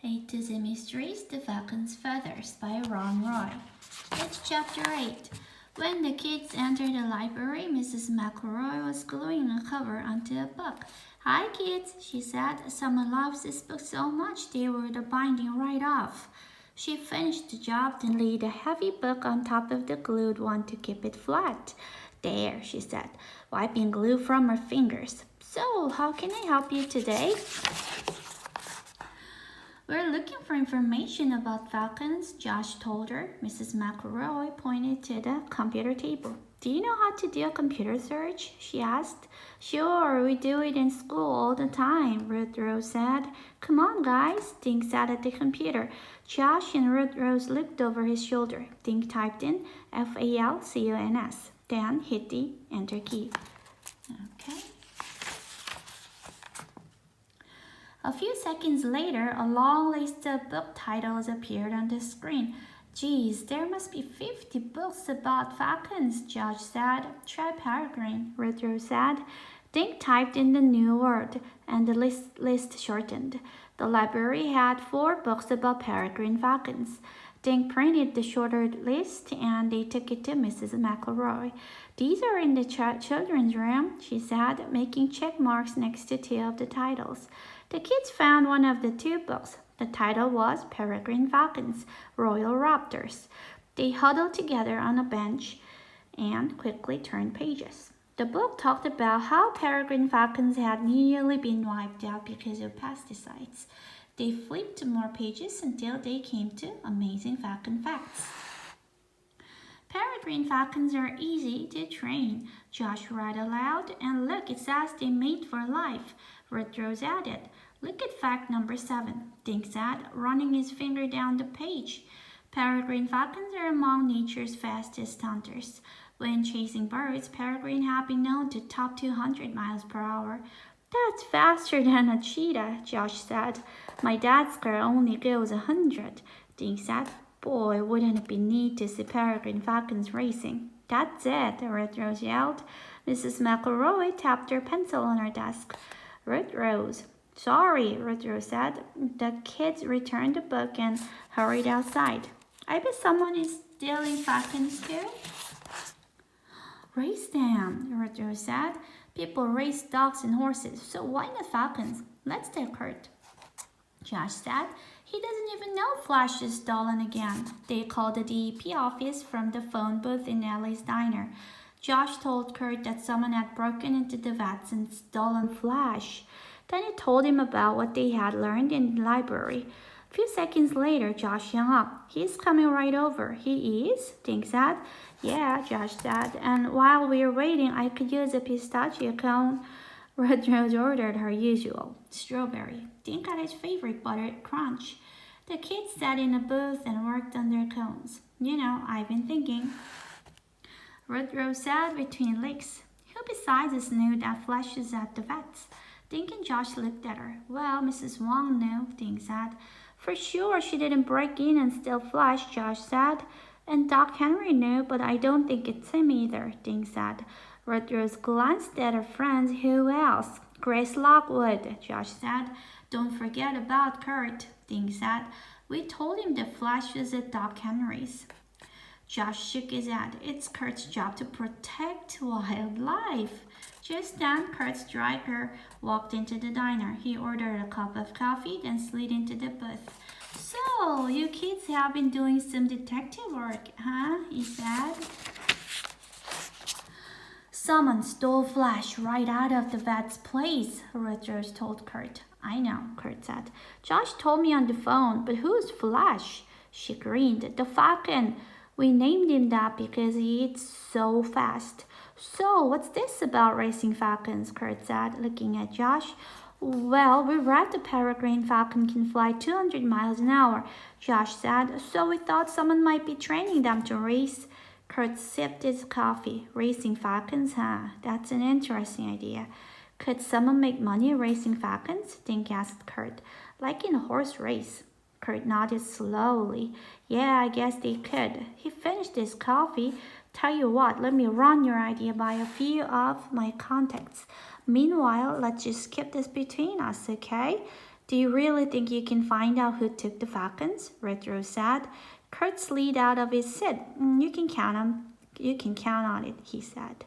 A to Z Mysteries, The Falcon's Feathers by Ron Roy. It's Chapter 8. When the kids entered the library, Mrs. McElroy was gluing a cover onto a book. "Hi, kids," she said. "Someone loves this book so much they wore the binding right off." She finished the job, then laid the heavy book on top of the glued one to keep it flat. "There," she said, wiping glue from her fingers. "So, how can I help you today?" "We're looking for information about falcons," Josh told her. Mrs. McElroy pointed to the computer table. "Do you know how to do a computer search?" she asked. "Sure, we do it in school all the time," Ruth Rose said. "Come on, guys." Dink sat at the computer. Josh and Ruth Rose looked over his shoulder. Dink typed in FALCONS, then hit the enter key. Okay. A few seconds later, a long list of book titles appeared on the screen. "Geez, there must be 50 books about falcons," Josh said. "Try peregrine," Ruth Rose said. Dink typed in the new word, and the list shortened. The library had 4 books about peregrine falcons. Dink printed the shorter list, and they took it to Mrs. McElroy. "These are in the children's room," she said, making check marks next to 2 of the titles. The kids found one of the 2 books. The title was Peregrine Falcons, Royal Raptors. They huddled together on a bench and quickly turned pages. The book talked about how peregrine falcons had nearly been wiped out because of pesticides. They flipped to more pages until they came to Amazing Falcon Facts. "Peregrine falcons are easy to train," Josh read aloud. "And look, it says they mate for life," Ruth Rose added. "Look at fact number 7, Dink said, running his finger down the page. "Peregrine falcons are among nature's fastest hunters. When chasing birds, peregrine have been known to top 200 miles per hour. "That's faster than a cheetah," Josh said. "My dad's car only goes 100, Dink said. "Boy, wouldn't it be neat to see peregrine falcons racing." "That's it," Ruth Rose yelled. Mrs. McElroy tapped her pencil on her desk. "Ruth Rose." "Sorry," Ruth Rose said. The kids returned the book and hurried outside. "I bet someone is stealing falcons too." "Race them," Ruth Rose said. "People race dogs and horses, so why not falcons? Let's tell Kurt." Josh said. "He doesn't even know Flash is stolen again." They called the DEP office from the phone booth in Ellie's diner. Josh told Kurt that someone had broken into the vets and stolen Flash. Then he told him about what they had learned in the library. A few seconds later, Josh hung up. "He's coming right over." "He is?" Dink said. "Yeah," Josh said. "And while we're waiting, I could use a pistachio cone." Ruth Rose ordered her usual strawberry. Dink got his favorite buttered crunch. The kids sat in a booth and worked on their cones. "You know, I've been thinking," Ruth Rose said between licks. "Who besides us knew that Flash is at the vet's?" Dink and Josh looked at her. "Well, Mrs. Wong knew," Dink said. "For sure she didn't break in and steal Flash," Josh said. "And Doc Henry knew, but I don't think it's him either," Dink said. Ruth Rose glanced at her friends. "Who else?" "Grace Lockwood," Josh said. "Don't forget about Kurt," Dink said. "We told him the Flash was at Doc Henry's." Josh shook his head. "It's Kurt's job to protect wildlife." Just then, Kurt Stryker walked into the diner. He ordered a cup of coffee, then slid into the booth. "So, you kids have been doing some detective work, huh?" he said. "Someone stole Flash right out of the vet's place," Ruth Rose told Kurt. "I know," Kurt said. "Josh told me on the phone, but who's Flash?" She grinned. "The Falcon. We named him that because he eats so fast." "So, what's this about racing falcons?" Kurt said, looking at Josh. "Well, we read the peregrine falcon can fly 200 miles an hour," Josh said, "so we thought someone might be training them to race." Kurt sipped his coffee. "Racing falcons, huh? That's an interesting idea." "Could someone make money racing falcons?" Dink asked Kurt. "Like in a horse race." Kurt nodded slowly. "Yeah, I guess they could." He finished his coffee. "Tell you what, let me run your idea by a few of my contacts. Meanwhile, let's just keep this between us, okay?" Do you really think you can find out who took the falcons? Retro said. Kurt slid out of his seat. You can count on it, he said.